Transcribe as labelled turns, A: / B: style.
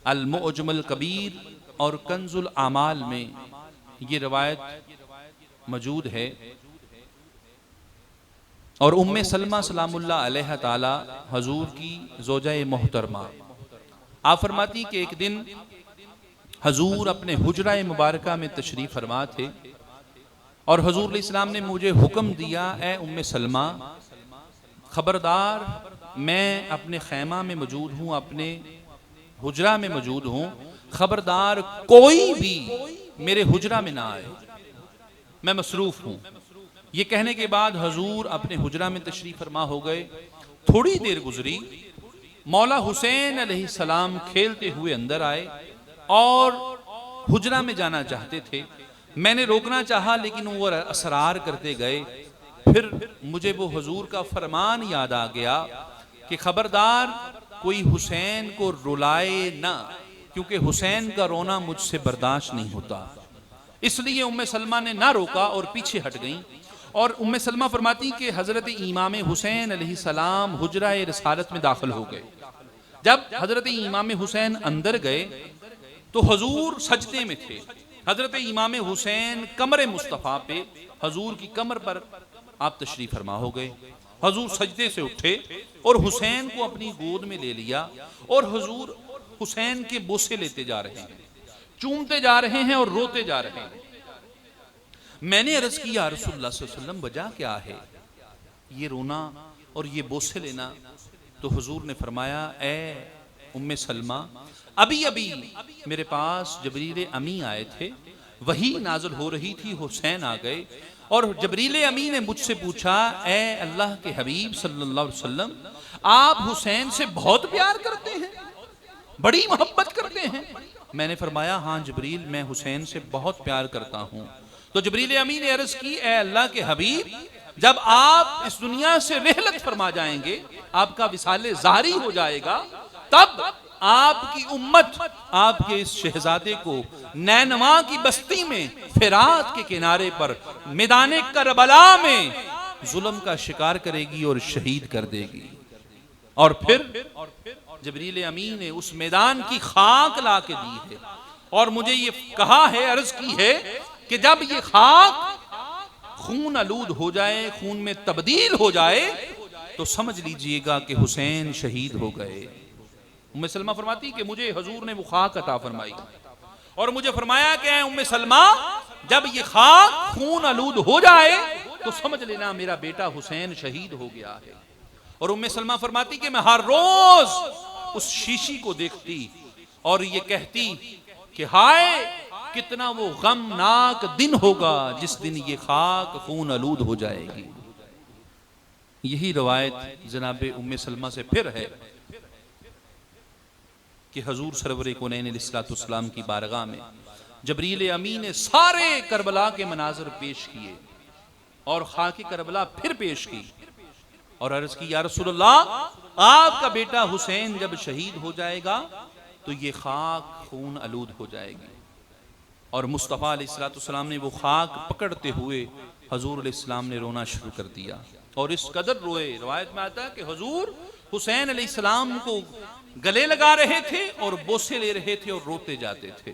A: अल मुअजमुल कबीर और कंजुल आमाल में ये रवायत मौजूद है। और उम्मे सलमा सलामुल्लाह अलैहा ताला हजूर की ज़ौजा-ए मोहतरमा, आप फरमाती कि एक दिन हजूर अपने हुजरा-ए मुबारका में तशरीफ़ फरमा थे और हजूर अलैहिस्सलाम ने मुझे हुक्म दिया, ए उम्मे सलमा, खबरदार, मैं अपने खैमा में मौजूद हूँ, अपने हुजरा में मौजूद हूँ, खबरदार कोई भी मेरे हुजरा में ना आए, मैं मसरूफ़ हूँ। ये कहने के बाद हजूर अपने हुजरा में तशरीफ़ फरमा हो गए। थोड़ी देर गुजरी, मौला हुसैन अलैहिस्सलाम खेलते हुए अंदर आए और हुजरा में जाना चाहते थे। मैंने रोकना चाहा लेकिन वो असरार करते गए। फिर मुझे वो हुजूर का फरमान याद आ गया कि खबरदार कोई हुसैन को रुलाए ना, क्योंकि हुसैन का रोना मुझसे बर्दाश्त नहीं होता। इसलिए उम्मे सलमा ने ना रोका और पीछे हट गईं। और उम्मे सलमा फरमाती कि हजरत इमाम हुसैन अलैहिस्सलाम हुजरा-ए रिसालत में दाखिल हो गए। जब हजरत इमाम हुसैन अंदर गए तो हजूर सजदे में थे। हजरत इमाम हुसैन कमरे मुस्तफ़ा पे, हजूर की कमर पर आप तशरीफ फरमा हो गए। हजूर सजदे से उठे और हुसैन को अपनी गोद में ले लिया और हजूर हुसैन के बोसे लेते जा रहे हैं, चूमते जा रहे हैं और रोते जा रहे हैं। मैंने अर्ज की, या रसूलुल्लाह सल्लल्लाहु अलैहि वसल्लम, वजह क्या है ये रोना और ये बोसे लेना? तो हुजूर ने फरमाया, ए उम्मे सलमा, अभी अभी मेरे पास जबरील अमी आए थे, वही नाज़िल हो रही थी, हुसैन आ गए और जबरील अमी ने मुझसे पूछा, ए अल्लाह के हबीब सल्लल्लाहु अलैहि वसल्लम, आप हुसैन से बहुत प्यार करते हैं, बड़ी मोहब्बत करते हैं? मैंने फरमाया, हाँ जबरील, मैं हुसैन से बहुत प्यार करता हूँ। तो जबरील अमी ने अर्ज की, ए अल्लाह के हबीब, जब आप इस दुनिया से रहलत फरमा जाएंगे, आपका विसाले ज़ाहरी हो जाएगा, तब आपकी उम्मत आपके इस शहजादे को नैनवा की बस्ती में फिरात के किनारे पर मैदाने करबला में जुल्म का शिकार करेगी और शहीद कर देगी। और फिर जबरील अमी ने उस मैदान की खाक ला के दी है और मुझे ये कहा है, अर्ज की है कि जब ये खाक खून आलूद हो जाए, खून में तब्दील हो जाए, तो समझ लीजिएगा कि हुसैन शहीद हो गए। उम्मे सलमा फरमाती कि मुझे हजूर ने वो खाक अता फरमाई और मुझे फरमाया कि उम्मे सलमा, जब ये खाक खून आलूद हो जाए तो समझ लेना मेरा बेटा हुसैन शहीद हो गया है। और उम्मे सलमा फरमाती कि मैं हर रोज उस शीशी को देखती और ये कहती कि हाय, कितना वो गमनाक दिन होगा जिस दिन ये खाक खून आलूद हो जाएगी। यही रवायत जनाब उम्मे सलमा से फिर है कि हजूर सरवर कौनैन अलैहिस्सलाम की बारगाह में जबरील अमी ने सारे करबला के मनाजर पेश किए और खाकी करबला फिर पेश की और अर्ज की, या रसूलल्लाह, आपका बेटा हुसैन जब शहीद हो जाएगा तो ये खाक खून आलूद हो जाएगी। और मुस्तफ़ा अलैहिस्सलाम ने वो खाक पकड़ते हुए हजूर अलैहिस्सलाम ने रोना शुरू कर दिया और इस कदर रोए, रवायत में आता है कि हजूर हुसैन अलैहिस्सलाम को गले लगा रहे थे और बोसे ले रहे थे और रोते जाते थे।